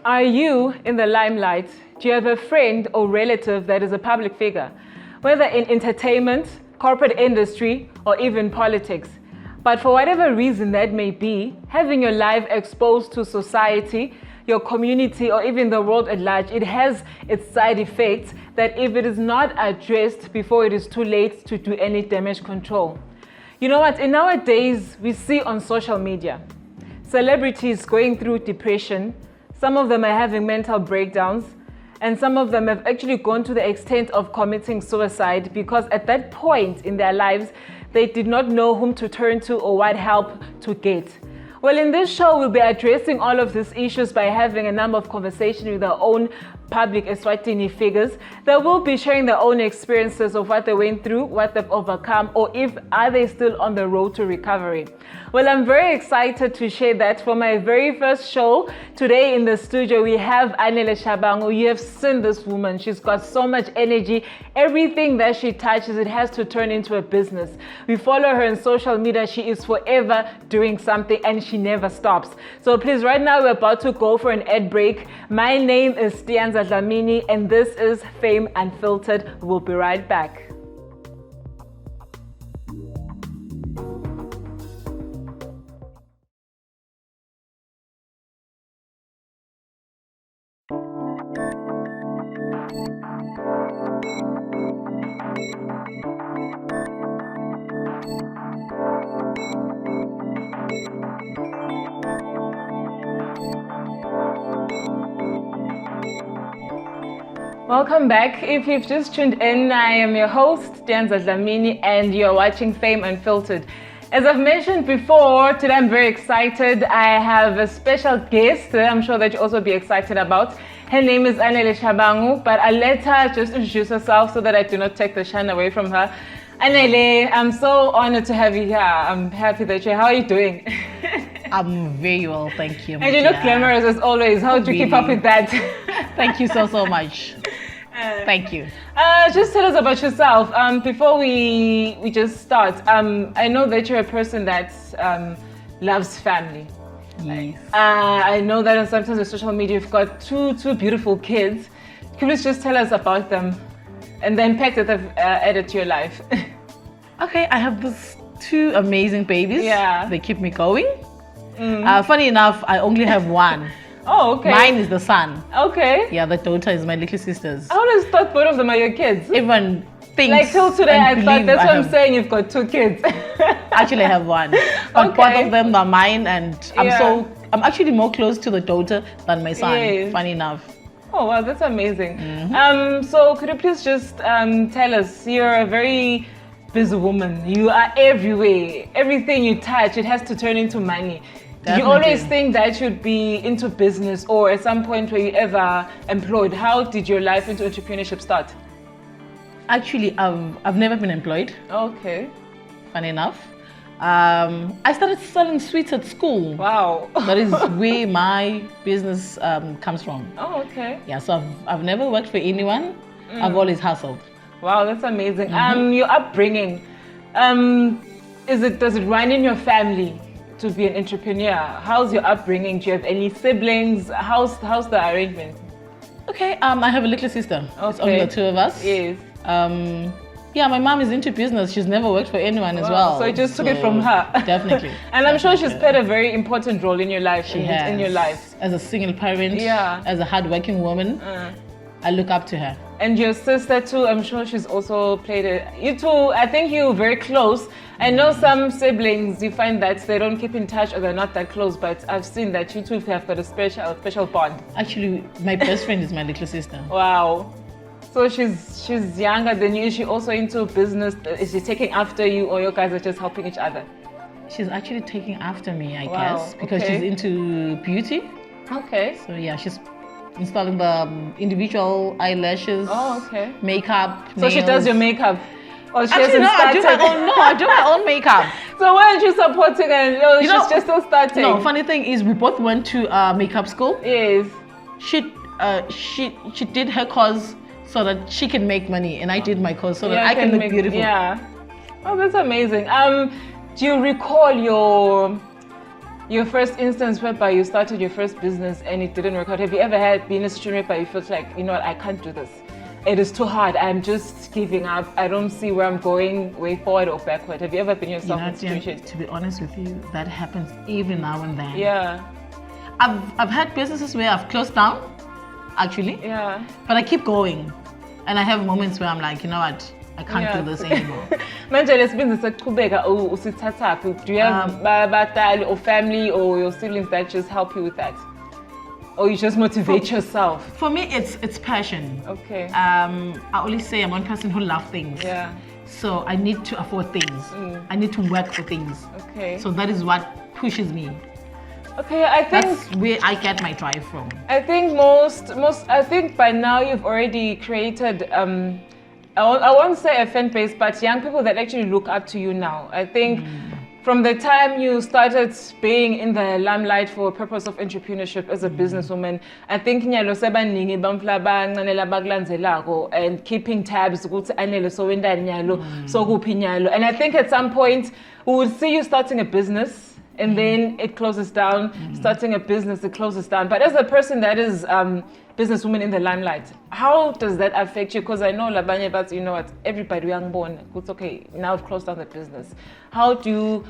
Are you in the limelight? Do you have a friend or relative that is a public figure, whether in entertainment, corporate industry, or even politics? But for whatever reason that may be, having your life exposed to society, your community, or even the world at large, it has its side effects that if it is not addressed before it is too late to do any damage control. You know what, in nowadays, we see on social media, celebrities going through depression. Some of them are having mental breakdowns, and some of them have actually gone to the extent of committing suicide because at that point in their lives, they did not know whom to turn to or what help to get. Well, in this show, we'll be addressing all of these issues by having a number of conversations with our own public Eswatini figures that will be sharing their own experiences of what they went through, what they've overcome, or if are they still on the road to recovery. Well, I'm very excited to share that for my very first show. Today in the studio, we have Anele Shabangu. You have seen this woman. She's got so much energy. Everything that she touches, it has to turn into a business. We follow her on social media. She is forever doing something and she never stops. So please, right now, we're about to go for an ad break. My name is Eswatini and this is Fame Unfiltered. We'll be right back. Welcome back. If you've just tuned in, I am your host, Eswatini, and you're watching Fame Unfiltered. As I've mentioned before, today I'm very excited. I have a special guest that I'm sure that you'll also be excited about. Her name is Anele Shabangu, but I'll let her just introduce herself so that I do not take the shine away from her. Anele, I'm so honored to have you here. I'm happy that you're here. How are you doing? I'm very well, thank you. And you look glamorous as always. How do you keep up with that? Thank you so much. Thank you. Just tell us about yourself. Before we just start, I know that you're a person that loves family. Yes. I know that on sometimes on social media you've got two beautiful kids. Can you please just tell us about them and the impact that they've added to your life? Okay, I have these two amazing babies. Yeah. They keep me going. Funny enough, I only have one. Oh, okay. Mine is the son. Okay. Yeah, the daughter is my little sister's. I always thought both of them are your kids. Everyone thinks. Like till today, I thought that's what I'm saying. You've got two kids. Actually, I have one, but both of them are mine, and I'm actually more close to the daughter than my son. Yes. Funny enough. Oh wow, that's amazing. So could you please just tell us? You're a very busy woman. You are everywhere. Everything you touch, it has to turn into money. Did you always think that you'd be into business, or at some point were you ever employed? How did your life into entrepreneurship start? Actually, I've never been employed. Okay. Funny enough. I started selling sweets at school. Wow. That is where my business comes from. Oh, okay. Yeah, so I've never worked for anyone. I've always hustled. Wow, that's amazing. Your upbringing, does it run in your family to be an entrepreneur? How's your upbringing? Do you have any siblings? How's the arrangement? Okay, I have a little sister. Okay. It's only the two of us. Yes. Yeah, my mom is into business. She's never worked for anyone as well. So you just took it from her. Definitely. And I'm sure she's played a very important role in your life. She has. In your life. As a single parent, as a hardworking woman, I look up to her. And your sister too, I'm sure she's also played it. You two, I think you're very close. I know some siblings, you find that they don't keep in touch or they're not that close, but I've seen that you two have got a special bond. Actually, my best friend is my little sister. Wow. So she's younger than you. Is she also into business? Is she taking after you, or you guys are just helping each other? She's actually taking after me, I guess, because she's into beauty. Okay. So yeah, she's installing the individual eyelashes, makeup, nails. So she does your makeup? Or she Actually, no, I do my own makeup. So why aren't you supporting her? She's just still starting. No, funny thing is we both went to makeup school. Yes. She did her course so that she can make money, and I did my course so that I can look beautiful. Yeah. Oh, that's amazing. Do you recall your first instance whereby you started your first business and it didn't work out? Have you ever been in a situation whereby you felt like, you know what, I can't do this? It is too hard. I'm just giving up. I don't see where I'm going, way forward or backward. Have you ever been yourself in a situation? To be honest with you, that happens even now and then. Yeah. I've had businesses where I've closed down, actually. Yeah. But I keep going. And I have moments where I'm like, you know what, I can't do this anymore. Manje lesibhizinisi siqhubeka usithathaphi? Do you have batali or family or your siblings that just help you with that? Or you just motivate yourself? For me, it's passion. Okay. I always say I'm one person who loves things. Yeah. So I need to afford things. I need to work for things. Okay. So that is what pushes me. Okay, I think that's where I get my drive from. I think I think by now you've already created I won't say a fan base, but young people that actually look up to you now. I think from the time you started being in the limelight for a purpose of entrepreneurship as a businesswoman, I think nyalo sebaningi bamfla bancanela bakulandzelako and keeping tabs ukuthi anele so wendani nyalo so kuphi nyalo. And I think at some point we would see you starting a business and then it closes down, starting a business, it closes down. But as a person that is businesswoman in the limelight, how does that affect you? Because I know labanye, but you know what, everybody young born, it's okay, now I've closed down the business. How do you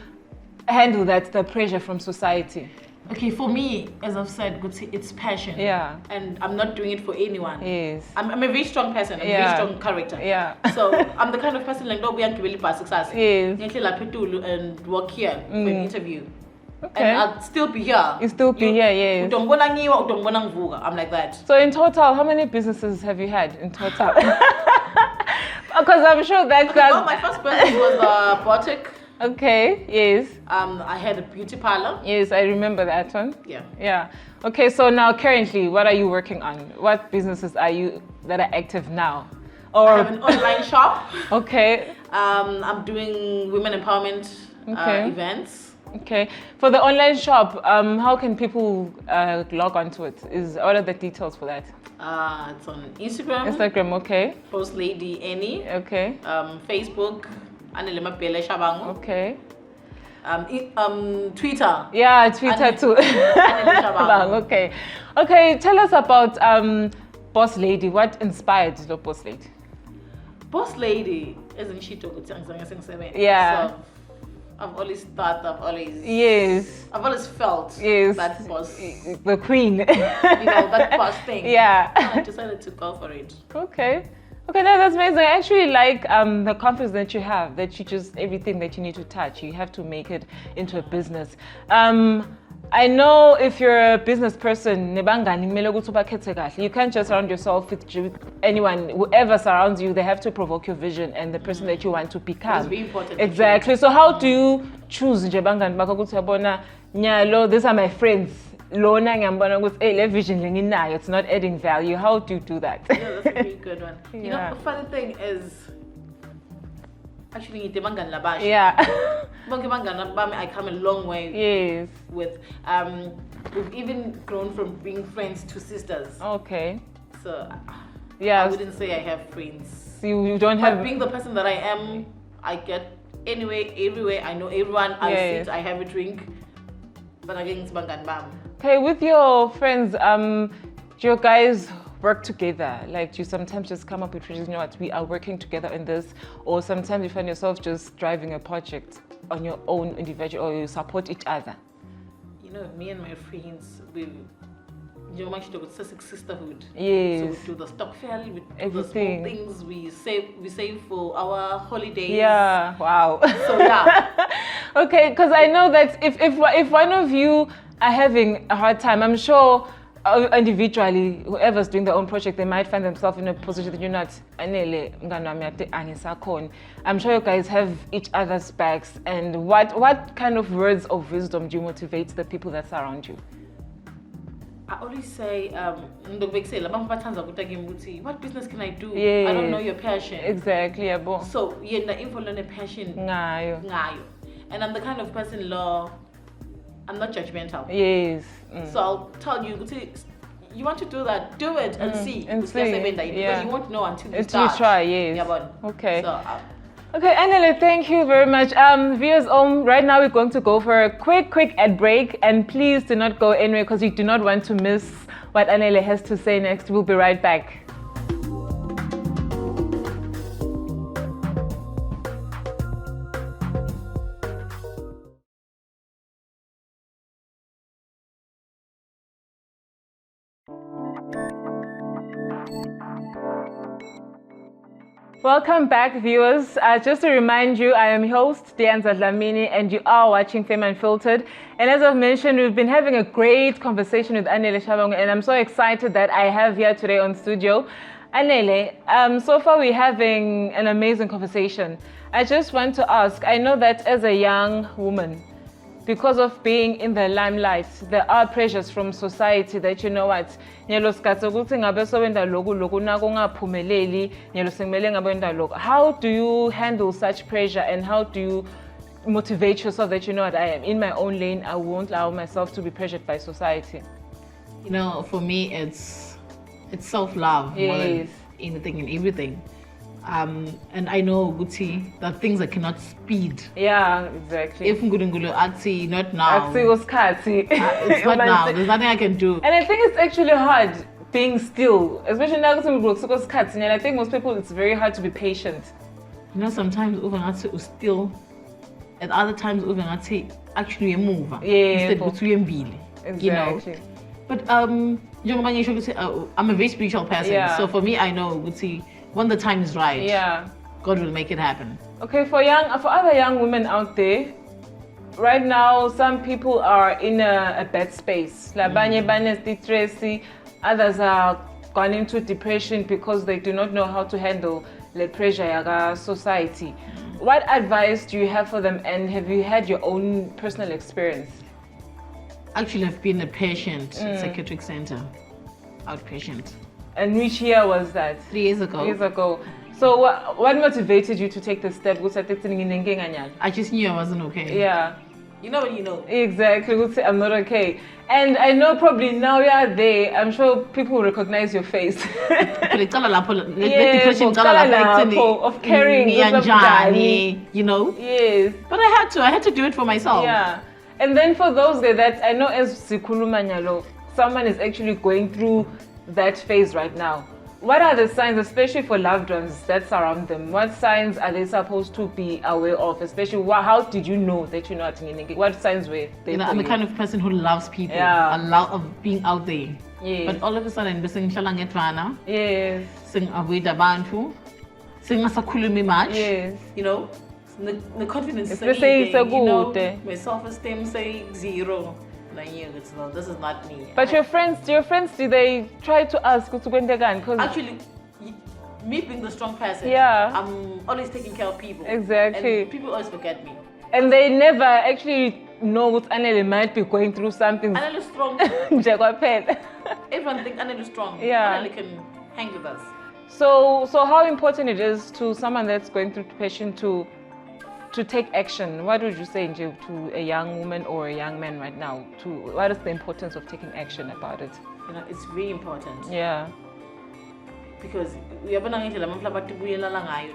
handle that, the pressure from society? Okay, for me, as I've said, it's passion. Yeah. And I'm not doing it for anyone. Yes. I'm a very strong person. I'm a very strong character. Yeah. So I'm the kind of person like, no, we aren't really past success. Yes. And work here for an interview. Okay. And I'll still be here. You still be here, yes. I'm like that. So in total, how many businesses have you had in total? Because I'm sure that well, my first business was boutique. Okay, yes. I had a beauty parlor. Yes, I remember that one. Yeah. Yeah. Okay, so now currently, what are you working on? What businesses are you that are active now? Or I have an online shop. Okay. I'm doing women empowerment events. Okay. For the online shop, how can people log onto it? What are the details for that? It's on Instagram. Instagram, okay. Post Lady Annie. Okay. Facebook. Okay. Twitter. Yeah, Twitter too. Okay. Okay, tell us about Boss Lady. What inspired the Boss Lady? Boss Lady, isn't she talking? Yeah. So I've always thought, I've always felt that boss. The queen. That boss thing. Yeah. And I decided to go for it. Okay. Okay, no, that's amazing. I actually like the confidence that you have, that you just, everything that you need to touch, you have to make it into a business. I know if you're a business person, you can't just surround yourself with anyone, whoever surrounds you, they have to provoke your vision and the person that you want to become. It's very important. Exactly. So how do you choose, Nyalo, these are my friends. It's not adding value. How do you do that? Yeah, that's a very good one. You know, the funny thing is, actually, yeah. I come a long way. Yes. With we've even grown from being friends to sisters. Okay. So yeah, I wouldn't say I have friends. You don't have. But being the person that I am, I get anywhere, everywhere. I know everyone. I sit, I have a drink. But again, it's bam. Okay, with your friends, do you guys work together? Like, do you sometimes just come up with, you know what, we are working together in this, or sometimes you find yourself just driving a project on your own individual, or you support each other? You know, me and my friends, we it's a sisterhood. Yes. So we do the stock fair, we do everything. The small things, we save for our holidays. Yeah, wow. So yeah. Okay, because I know that if one of you are having a hard time, I'm sure individually, whoever's doing their own project, they might find themselves in a position that you're not. I'm sure you guys have each other's backs. And what kind of words of wisdom do you motivate the people that surround you? I always say, what business can I do? Yes. I don't know your passion. Exactly, yeah. So you're the info learning passion. And I'm the kind of person, I'm not judgmental. Yes. So I'll tell you, you want to do that, do it and see. And see. Because you won't know until you try, yes. Yeah, okay. So, Okay, Anele, thank you very much. Viewers, right now we're going to go for a quick ad break, and please do not go anywhere because you do not want to miss what Anele has to say next. We'll be right back. Welcome back, viewers. Just to remind you, I am your host, Dianza Dlamini, and you are watching Fame Unfiltered. And as I've mentioned, we've been having a great conversation with Anele Shabong, and I'm so excited that I have here today on studio. Anele, so far we're having an amazing conversation. I just want to ask, I know that as a young woman, because of being in the limelight, there are pressures from society that, you know what, how do you handle such pressure, and how do you motivate yourself that, you know what, I am in my own lane, I won't allow myself to be pressured by society? You know, for me, it's self-love more than anything and everything. And I know, Guti, that things I cannot speed. Yeah, exactly. If Ngulungulu, not now. It's not now. There's nothing I can do. And I think it's actually hard being still, especially now and I think most people, it's very hard to be patient. You know, sometimes even still, at other times even actually a move. Instead of exactly. You know. But I'm a very spiritual person. Yeah. So for me, I know, Guti, when the time is right, God will make it happen. Okay, for other young women out there, right now some people are in a bad space. Others are gone into depression because they do not know how to handle the pressure of society. What advice do you have for them, and have you had your own personal experience? Actually, I've been a patient at psychiatric center, outpatient. And which year was that? 3 years ago. 3 years ago. So what motivated you to take the step? I just knew I wasn't okay. Yeah. You know when you know. Exactly. I'm not okay. And I know probably now you are there, I'm sure people will recognize your face. Of carrying you know? Yes. But I had to do it for myself. Yeah. And then for those that I know, as Sikulumanyalo, someone is actually going through that phase right now. What are the signs, especially for loved ones that surround them? What signs are they supposed to be aware of? Especially, how did you know that you're not in? What signs were they? You know, I'm the kind of person who loves people. Yeah. I love being out there. Yes. But all of a sudden, yes. Sing avoid abantu, sing asakhulumi much. Yes. You know, the confidence is saying, you know, my self-esteem say 0. This is not me. But your friends, do they try to ask to go because actually, me being the strong person, I'm always taking care of people. Exactly. And people always forget me. And they never actually know what Anele might be going through something. Anele is strong. Everyone thinks Anele is strong. Yeah. Anele can hang with us. So how important it is to someone that's going through depression to take action? What would you say to a young woman or a young man right now? What is the importance of taking action about it? You know, it's very important. Yeah. Because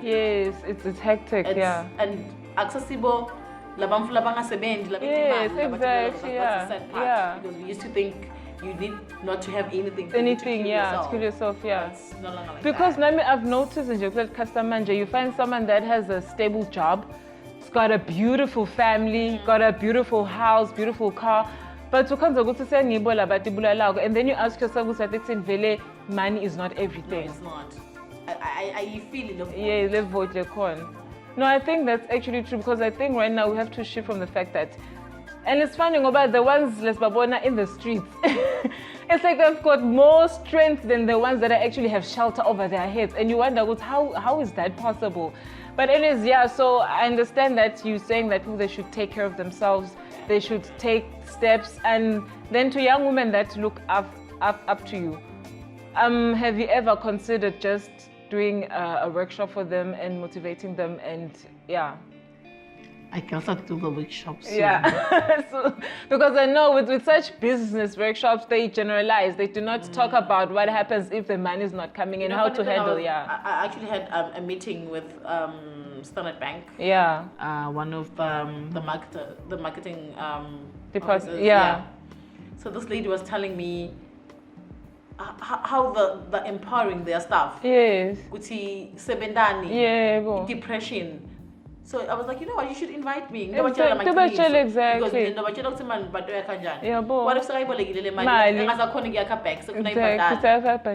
yes, it's hectic. Yeah. And accessible. Yes, exactly. Yeah. Because we used to think you need not to have anything to kill yourself. Yeah. It's no longer like because that. I've noticed in you find someone that has a stable job, got a beautiful family, got a beautiful house, beautiful car, but and then you ask yourself, money is not everything. No, it's not. I feel it. Yeah, no, I think that's actually true, because I think right now we have to shift from the fact that, and it's funny about the ones in the streets. It's like they've got more strength than the ones that actually have shelter over their heads, and you wonder how is that possible? But anyways, yeah, so I understand that you're saying that people, they should take care of themselves, they should take steps. And then to young women that look up to you, have you ever considered just doing a workshop for them and motivating them? And yeah, I can start to do the workshops. Yeah. So, because I know with such business workshops, they generalize. They do not talk about what happens if the money is not coming in, how to handle. I actually had a meeting with Standard Bank. Yeah. One of the marketing department. Yeah. So this lady was telling me how the empowering their staff. Yes. Kuti sebendani. Yeah. Depression. So I was like, you know what, you should invite me. Exactly. Because what if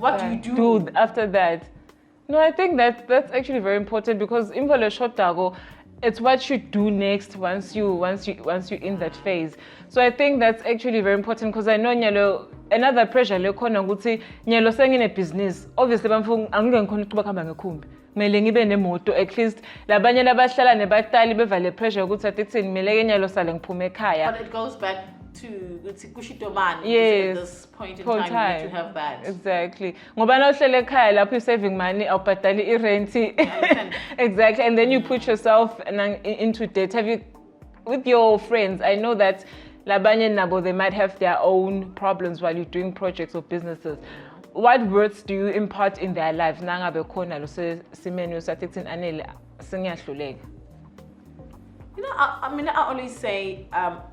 what do you do after that? No, I think that's actually very important because it's what you do next once you're in that phase. So I think that's actually very important because I know another pressure lekhona ukuthi nyelo sengine business obviously bamfunga angeke ngikhona ukuba khamba ngekhumbi kumele ngibe nemoto at least labanye labahlala nebatali bevale pressure ukuthi atithini kumele ke nyelo sale ngiphume ekhaya. But it goes back to kushitomani. Yes. At this point in time you need to have that. Exactly. Ngoba na uhlele ekhaya lapho you saving money awubhadali irent. Exactly, and then you put yourself into debt. Have you with your friends? I know that labanye nabo they might have their own problems while you're doing projects or businesses. What words do you impart in their lives? Nangabe khona lo simeni usathithi anele singiyahluleka. You know, I always say,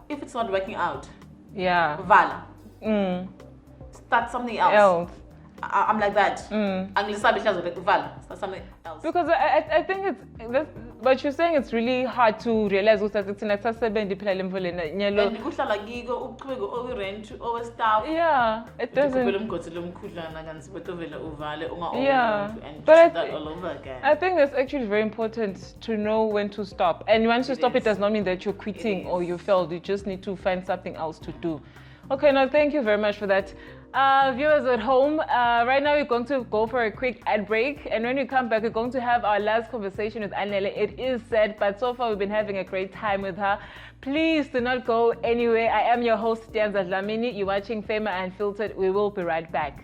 if it's not working out, vala. Start something else. I'm like that. Start something else. Because I think but you're saying it's really hard to realize that it's not yeah, it doesn't. But I think that's actually very important to know when to stop. And once you stop, it does not mean that you're quitting or you failed. You just need to find something else to do. Okay, now thank you very much for that. Viewers at home, right now we're going to go for a quick ad break, and when we come back, we're going to have our last conversation with Anele. It is sad, but so far we've been having a great time with her. Please do not go anywhere. I am your host, Tianza Dlamini. You're watching Fema Unfiltered. We will be right back.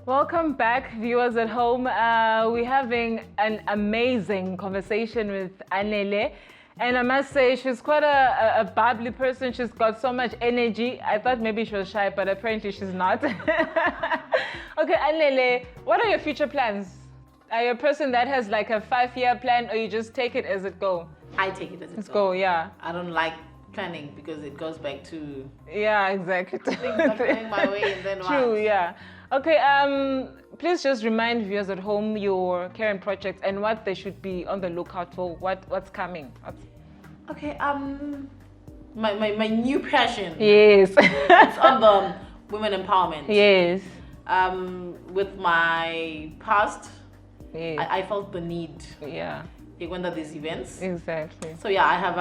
Welcome back, viewers at home. We're having an amazing conversation with Anele. And I must say, she's quite a bubbly person. She's got so much energy. I thought maybe she was shy, but apparently she's not. Okay, Anele, what are your future plans? Are you a person that has like a 5-year plan, or you just take it as it goes? I take it as it goes. Let's go, yeah. I don't like planning because it goes back to... Yeah, exactly. Things not going my way and then what? True, yeah. Okay, please just remind viewers at home your current projects and what they should be on the lookout for. What's coming? Okay, my new passion. Yes. It's on the women empowerment. Yes. With my past, yes. I felt the need. Yeah. When there are these events. Exactly. So yeah, I have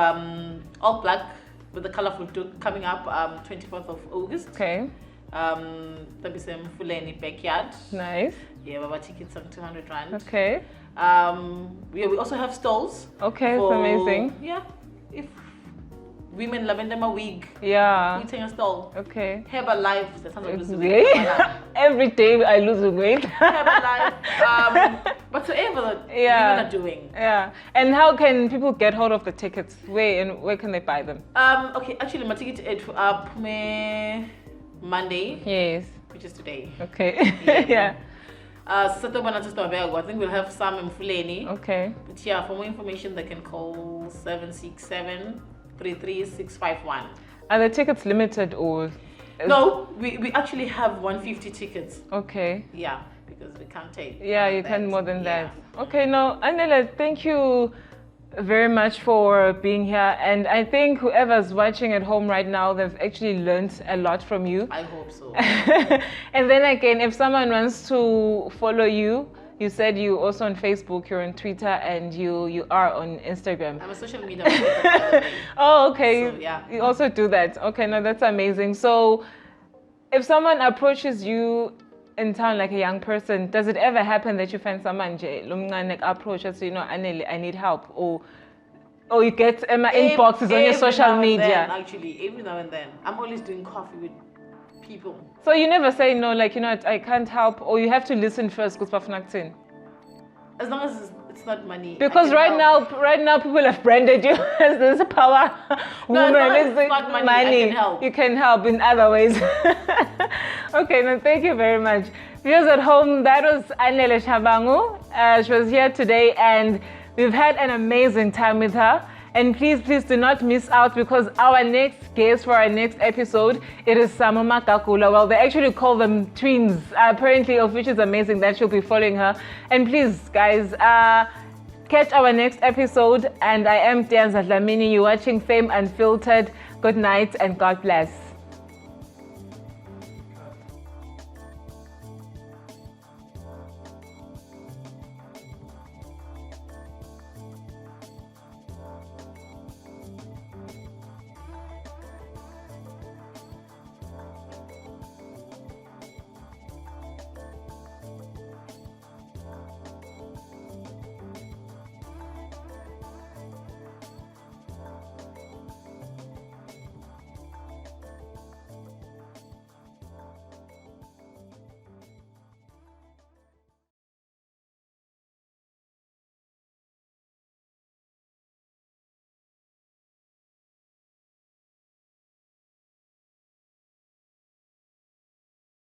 all black with the colorful duke coming up 24th of August. Okay. Tabisem Fulani backyard. Nice. Yeah, our tickets are 200 rand. Okay. We also have stalls. Okay, it's amazing. Yeah, if women lavender wig. Yeah. We take a stall. Okay. Herbalife. That's how every day I lose weight. Herbalife. Whatsoever women are doing. Yeah. And how can people get hold of the tickets? Where can they buy them? Okay, actually my ticket is up Monday. Yes. Which is today. Okay. Yeah. I think we'll have some in Fulani. Okay. But yeah, for more information they can call 767-33651. Are the tickets limited or? No, we actually have 150 tickets. Okay. Yeah, because we can't take. Yeah, you can't more than that. Okay, now Anele, thank you very much for being here, and I think whoever's watching at home right now, they've actually learned a lot from you. I hope so. And then again, if someone wants to follow you, you said you also on Facebook, you're on Twitter, and you are on Instagram. I'm a social media manager. Oh, okay. So, yeah. You also do that. Okay, no, that's amazing. So if someone approaches you in town like a young person, does it ever happen that you find someone approach us, Anele, I need help, or Or you get inboxes on your social media? Then, actually, every now and then. I'm always doing coffee with people. So you never say no, like, you know, I can't help, or you have to listen first because as long as it's not money. Because right now people have branded you as this power woman. It's not money. I can help. You can help in other ways. Okay, no, thank you very much. Viewers at home, that was Anele Shabangu. She was here today and we've had an amazing time with her. And please do not miss out because our next guest for our next episode, it is Samoma Kakula. Well, they actually call them twins, apparently, which is amazing that she'll be following her. And please, guys, catch our next episode. And I am Tianza Dlamini. You're watching Fame Unfiltered. Good night and God bless.